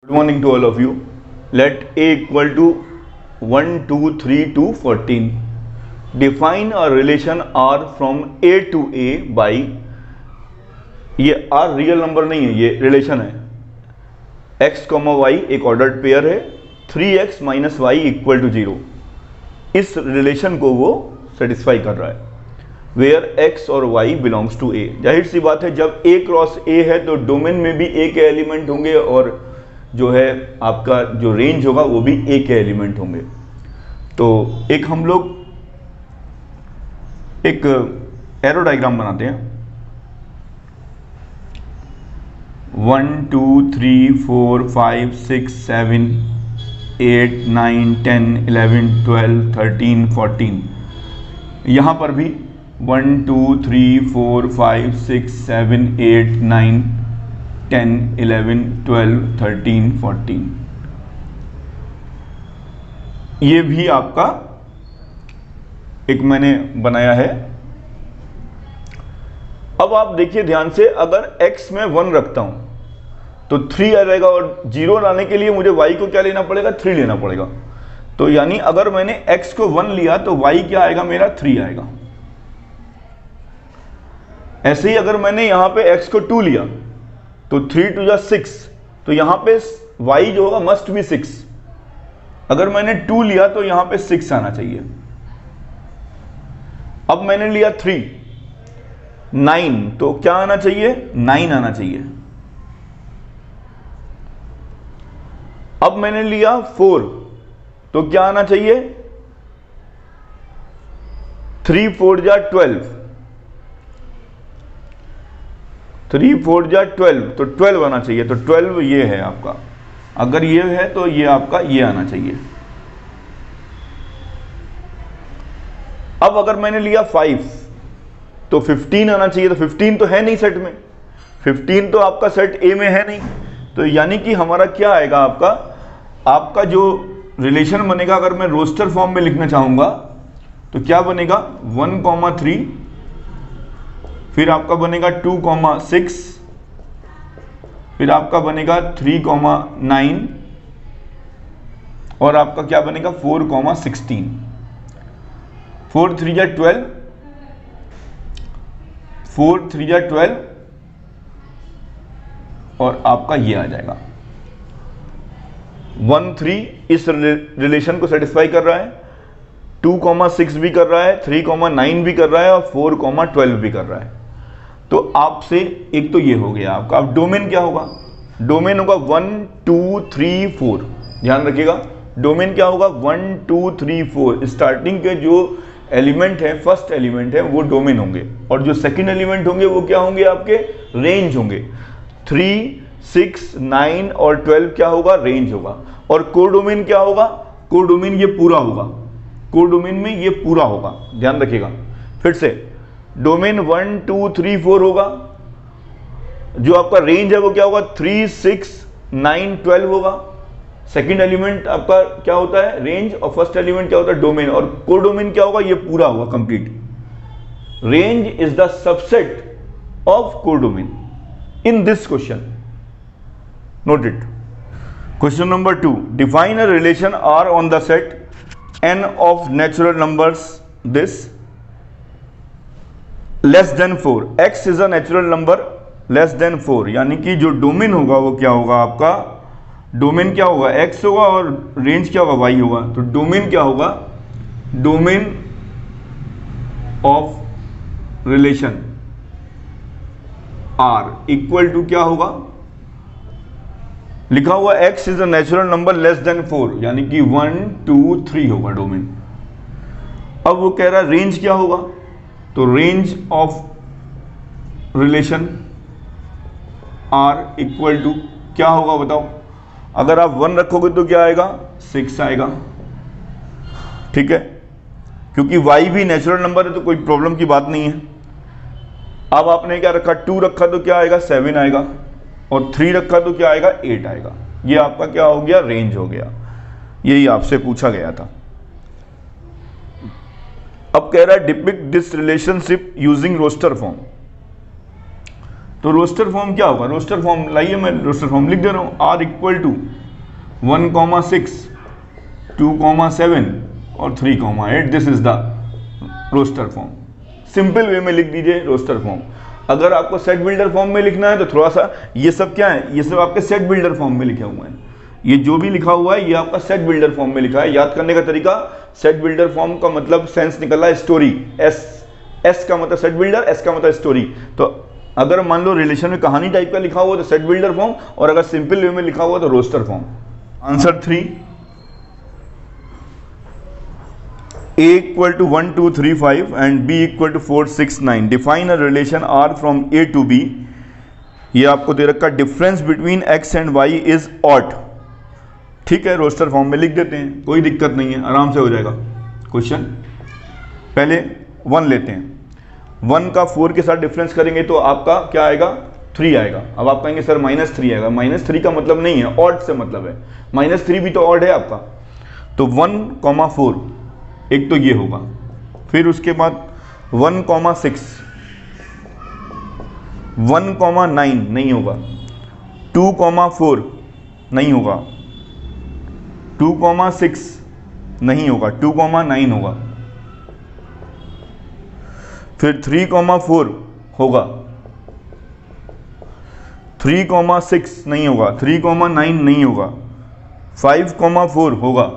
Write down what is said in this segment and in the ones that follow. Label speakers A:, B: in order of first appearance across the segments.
A: Good morning to all of you. Let a equal to 1, 2, 3 to 14. Define a relation R from A to A by, ये R real number नहीं है, ये relation है. x, y एक ordered pair है. 3x minus Y equal to 0. इस relation को वो सेटिस्फाई कर रहा है. वेयर x और y बिलोंग्स टू A. जाहिर सी बात है, जब A क्रॉस A है तो डोमेन में भी A के एलिमेंट होंगे और जो है आपका जो रेंज होगा वो भी A के एलिमेंट होंगे. तो एक हम लोग एक एरो डायग्राम बनाते हैं. 1 2 3 4 5 6 7 8 9 10 11 12 13 14. यहाँ पर भी 1 2 3 4 5 6 7 8 9 10 11 12 13 14. ये भी आपका एक मैंने बनाया है. अब आप देखिए ध्यान से, अगर x में 1 रखता हूं तो 3 आ जाएगा और 0 लाने के लिए मुझे y को क्या लेना पड़ेगा, 3 लेना पड़ेगा. तो यानी अगर मैंने x को 1 लिया तो y क्या आएगा मेरा, 3 आएगा. ऐसे ही अगर मैंने यहां पे x को 2 लिया तो 3 2 6, तो यहां पे y जो होगा मस्ट बी 6. अगर मैंने 2 लिया तो यहां पे 6 आना चाहिए. अब मैंने लिया 3 9, तो क्या आना चाहिए, 9 आना चाहिए. अब मैंने लिया 4, तो क्या आना चाहिए, 3 4 जा 12, 3 4 जा 12, तो 12 आना चाहिए. तो 12 ये है आपका. अगर ये है तो ये आपका ये आना चाहिए. अब अगर मैंने लिया 5 तो 15 आना चाहिए. तो 15 तो है नहीं सेट में, 15 तो आपका सेट ए में है नहीं. तो यानी कि हमारा क्या आएगा, आपका जो रिलेशन बनेगा, अगर मैं रोस्टर फॉर्म में लिखना चाहूंगा तो क्या बनेगा, 1 3, फिर आपका बनेगा 2 6, फिर आपका बनेगा 3 9, और आपका क्या बनेगा 4 16. 4 3 जा 12, 4 3 जा 12, और आपका ये आ जाएगा 1 3. इस रिलेशन को सेटिस्फाई कर रहा है. 2 6 भी कर रहा है, 3 9 भी कर रहा है, और 4 12 भी कर रहा है. तो आपसे एक तो ये हो गया आपका. अब डोमेन क्या होगा, डोमेन होगा 1 2 3 4. ध्यान रखिएगा, डोमेन क्या होगा, 1 2 3 4. स्टार्टिंग के जो एलिमेंट है, फर्स्ट एलिमेंट है, वो डोमेन होंगे, और जो सेकंड एलिमेंट होंगे वो क्या होंगे, आपके रेंज होंगे. 3 6 9 और 12 क्या होगा, रेंज होगा. और कोडोमेन क्या होगा, कोडोमेन ये पूरा होगा, कोडोमेन में ये पूरा होगा. ध्यान रखिएगा फिर से, डोमेन 1 2 3 4 होगा. जो आपका रेंज है वो क्या होगा, 3 6 9 12 होगा. सेकंड एलिमेंट आपका क्या होता है, रेंज, और फर्स्ट एलिमेंट क्या होता है, डोमेन. और कोडोमेन क्या होगा, ये पूरा होगा, complete. Range is the subset of codomain in this question. Note it. Question number 2. Define a relation R on the set n of natural numbers this less than 4. x is a natural number less than 4. यानी कि जो domain होगा वो क्या होगा, आपका domain क्या होगा, x होगा, और रेंज क्या होगा, y होगा. तो डोमेन क्या होगा, domain of relation r equal to क्या होगा, लिखा हुआ x is a natural number less than 4, यानी कि 1 2 3 होगा डोमेन. अब वो कह रहा है रेंज क्या होगा, तो range of relation r equal to क्या होगा बताओ. अगर आप 1 रखोगे तो क्या आएगा, 6 आएगा. ठीक है, क्योंकि y भी नेचुरल नंबर है तो कोई प्रॉब्लम की बात नहीं है. अब आपने क्या रखा, 2 रखा तो क्या आएगा, 7 आएगा, और 3 रखा तो क्या आएगा, 8 आएगा. ये आपका क्या हो गया, रेंज हो गया. यही आपसे पूछा गया था. अब कह रहा है depict this relationship using roster form. तो रोस्टर फॉर्म क्या होगा, रोस्टर फॉर्म लाइए, मैं रोस्टर फॉर्म लिख दे रहा हूँ, R इक्वल टू 1,6, 2,7 और 3,8, this is the roster form. Simple way में लिख दीजिए रोस्टर फॉर्म। अगर आपको सेट बिल्डर फॉर्म में लिखना है तो थोड़ा सा, ये सब क्या है, ये सब आपके सेट बिल्डर फॉर्म में लिखे हुए हैं, ये जो भी लिखा हुआ है ये आपका सेट बिल्डर फॉर्म में लिखा है। याद करने का तरीका, सेट बिल्डर फॉर्म का मतलब सेंस निकला है स्टोरी, एस का मतलब सेट बिल्डर, एस का मतलब स्टोरी। तो अगर मान लो रिलेशन में कहानी टाइप का लिखा हुआ तो सेट बिल्डर फॉर्म, और अगर सिंपल वे में लिखा हुआ तो roster form. Answer 3, A equal to 1, 2, 3, 5 and B equal to 4, 6, 9. Define a relation R from A to B. ये आपको दे रखा, difference between x and y is odd. ठीक है, रोस्टर फॉर्म में लिख देते हैं, कोई दिक्कत नहीं है, आराम से हो जाएगा क्वेश्चन। पहले 1 लेते हैं, 1 का 4 के साथ डिफरेंस करेंगे तो आपका क्या आएगा, 3 आएगा। अब आप कहेंगे सर -3 आएगा, -3 का मतलब नहीं है, ऑड से मतलब है, -3 भी तो ऑड है आपका। तो 1,4 एक तो ये होगा, फिर उसके बाद 1,6, 1,9 नहीं होगा, 2,4 नहीं होगा, 2,6 नहीं होगा, 2,9 होगा, फिर 3,4 होगा, 3,6 नहीं होगा, 3,9 नहीं होगा, 5,4 होगा,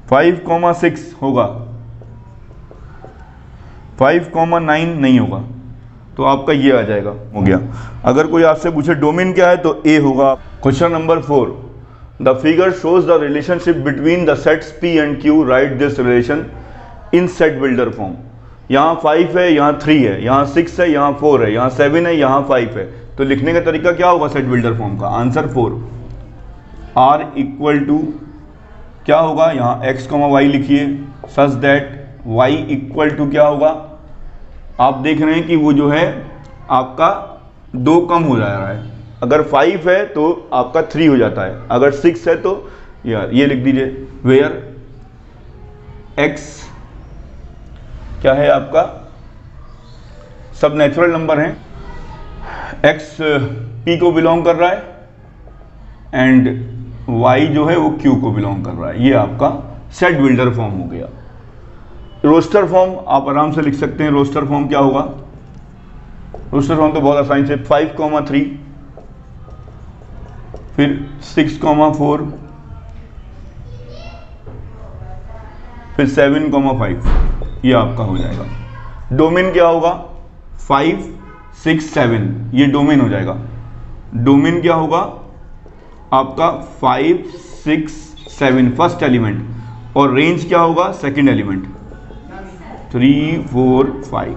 A: 5,6 होगा, 5,9 नहीं होगा। तो आपका ये आ जाएगा, हो गया। अगर कोई आपसे पूछे डोमेन क्या है तो ए होगा। Question number 4, the figure shows the relationship between the sets P and Q, right this relation in set builder form. यहाँ 5 है, यहाँ 3 है, यहाँ 6 है, यहाँ 4 है, यहाँ 7 है, यहाँ 5 है। तो लिखने का तरीका क्या होगा सेट बिल्डर फॉर्म का, आंसर 4। R इक्वल टू क्या होगा, यहाँ x, y लिखिए, such that y equal to क्या होगा, आप देख रहे हैं कि वो जो है आपका 2 कम हो जा रहा है। अगर 5 है तो आपका 3 हो जाता है, अगर 6 है तो यार ये लिख दीजिए, वेयर x क्या है आपका, सब नेचुरल नंबर हैं, x p को बिलोंग कर रहा है एंड y जो है वो q को बिलोंग कर रहा है। ये आपका सेट बिल्डर फॉर्म हो गया। रोस्टर फॉर्म आप आराम से लिख सकते हैं। रोस्टर फॉर्म क्या होगा, रोस्टर फॉर्म तो बहुत आसानी से 5,3, फिर 6,4, फिर 7,5, ये आपका हो जाएगा। डोमेन क्या होगा, 5, 6, 7, ये डोमेन हो जाएगा। डोमेन क्या होगा आपका 5, 6, 7 फर्स्ट एलिमेंट, और रेंज क्या होगा सेकंड एलिमेंट 3, 4, 5,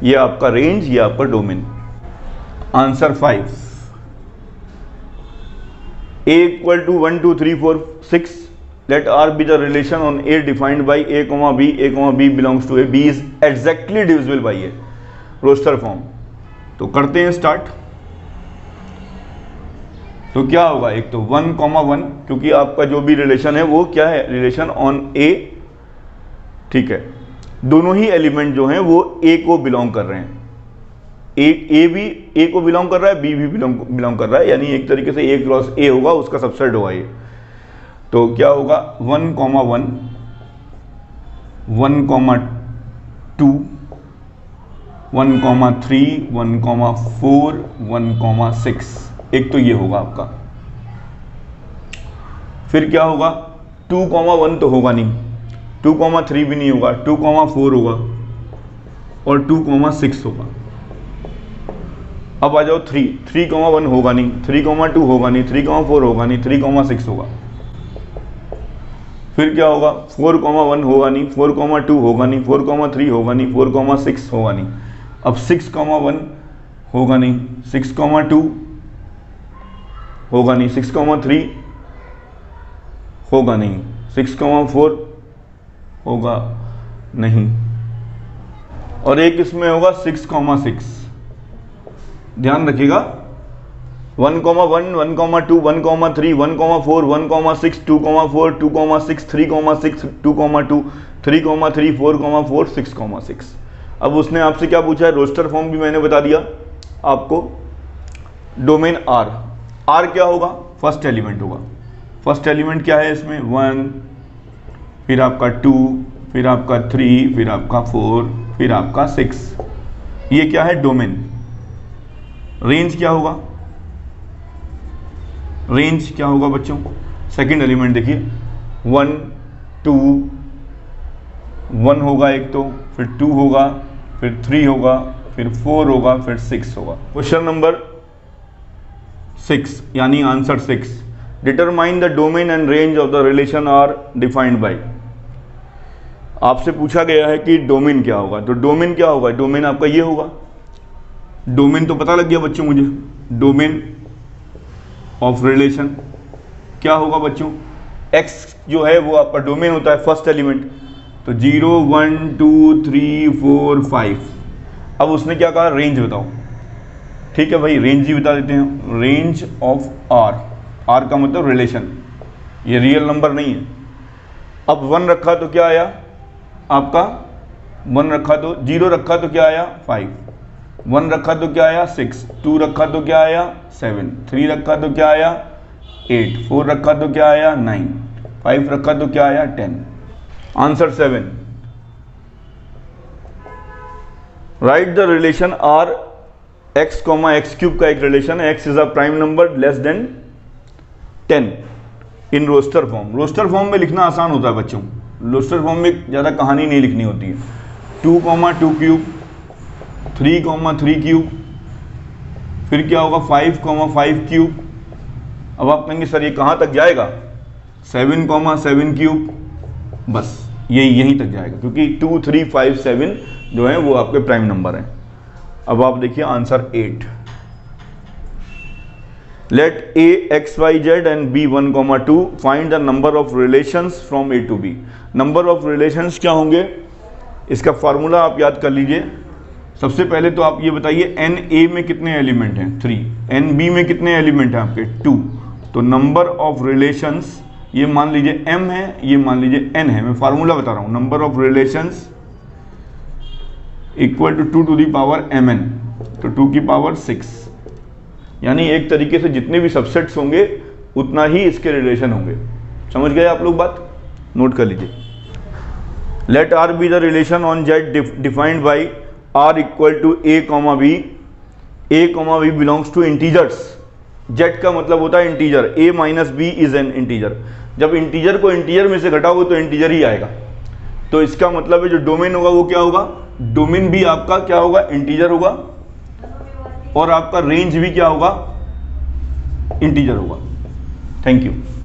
A: ये आपका रेंज, ये आपका domain. Answer 5, A equal to 1, 2, 3, 4, 6, let R be the relation on A defined by A, B, A, B belongs to A, B is exactly divisible by A, roster form. तो करते हैं start. तो क्या होगा, एक तो 1,1, क्योंकि आपका जो भी रिलेशन है वो क्या है, रिलेशन ऑन A, ठीक है। दोनों ही एलिमेंट जो हैं वो A को बिलोंग कर रहे हैं, A भी A को बिलोंग कर रहा है, B भी बिलोंग कर रहा है, यानी एक तरीके से A क्रॉस A होगा, उसका सबसेट होगा ये। तो क्या होगा 1,1, 1,2, 1,3, 1,4, 1,6, एक तो ये होगा आपका। फिर क्या होगा 2,1 तो होगा नहीं, 2,3 भी नहीं होगा, 2,4 होगा और 2,6 होगा। अब आ जाओ 3,1 होगा नहीं, 3,2 होगा नहीं, 3,4 होगा नहीं, 3,6 होगा। फिर क्या होगा 4,1 होगा नहीं, 4,2 होगा नहीं, 4,3 होगा नहीं, 4,6 होगा नहीं। अब 6,1 होगा नहीं, 6,2 होगा नहीं, 6,3 होगा नहीं, 6,4 होगा नहीं, और एक इसमें होगा 6,6। ध्यान रखिएगा 1,1, 1,2, 1,3, 1,4, 1,6, 2,4, 2,6, 3,6, 2,2, 3,3, 4,4, 6,6। अब उसने आपसे क्या पूछा है, रोस्टर फॉर्म भी मैंने बता दिया आपको। डोमेन आर, आर क्या होगा, फर्स्ट एलिमेंट होगा। फर्स्ट एलिमेंट क्या है इसमें, 1, फिर आपका 2, फिर आपका 3, फिर आपका 4, फिर आपका 6। ये क्या है, डोमेन। रेंज क्या होगा, रेंज क्या होगा बच्चों, सेकंड एलिमेंट देखिए 1, 2, 1 होगा एक तो, फिर 2 होगा, फिर 3 होगा, फिर 4 होगा, फिर 6 होगा। क्वेश्चन नंबर 6 यानी answer 6, determine the domain and range of the relation R defined by. आपसे पूछा गया है कि डोमेन क्या होगा, तो डोमेन क्या होगा, डोमेन आपका ये होगा। डोमेन तो पता लग गया बच्चों मुझे, डोमेन ऑफ रिलेशन क्या होगा बच्चों, x जो है वो आपका डोमेन होता है, फर्स्ट एलिमेंट। तो 0, 1, 2, 3, 4, 5। अब उसने क्या कहा, रेंज बताओ। ठीक है भाई, रेंज ही बता देते हैं, रेंज ऑफ r, r का मतलब रिलेशन, ये रियल नंबर नहीं है। अब 1 रखा तो क्या आया आपका, 1 रखा तो, 0 रखा तो क्या आया 5, 1 रखा तो क्या आया 6, 2 रखा तो क्या आया 7, 3 रखा तो क्या आया 8, 4 रखा तो क्या आया 9, 5 रखा तो क्या आया 10। Answer 7। Write the relation R x, x cube का एक रिलेशन है, x is a prime number less than 10 in roster form. Roster form में लिखना आसान होता है बच्चों, रोस्टर फॉर्म में ज़्यादा कहानी नहीं लिखनी होती है। 2, 2 क्यूब, 3, 3 क्यूब, फिर क्या होगा 5, 5 क्यूब। अब आप कहेंगे सर ये कहाँ तक जाएगा, 7, 7 क्यूब, बस यहीं तक जाएगा, क्योंकि 2, 3, 5, 7 जो है वो आपके प्राइम नंबर हैं। अब आप देखिए answer 8। Let a x y z and b 1, 2 find the number of relations from a to b। number of relations क्या होंगे, इसका फार्मूला आप याद कर लीजिए। सबसे पहले तो आप ये बताइए n a में कितने एलिमेंट हैं 3, n b में कितने एलिमेंट हैं आपके 2। तो नंबर ऑफ रिलेशंस ये मान लीजिए m है, ये मान लीजिए n है, मैं फार्मूला बता रहा हूँ। Number of relations equal to 2 to the power mn, तो 2 की पावर 6, यानी एक तरीके से जितने भी सबसेट्स होंगे उतना ही इसके रिलेशन होंगे। समझ गए आप लोग बात, नोट कर लीजिए। Let R be the relation on Z defined by R equal to a comma b belongs to integers. Z का मतलब होता है integer, a minus b is an integer. जब इंटीजर को इंटीजर में से घटाओगे तो इंटीजर ही आएगा। तो इसका मतलब है जो डोमेन होगा वो क्या होगा, डोमेन भी आपका क्या होगा, इंटीजर होगा, और आपका रेंज भी क्या होगा, इंटीजर होगा। Thank you.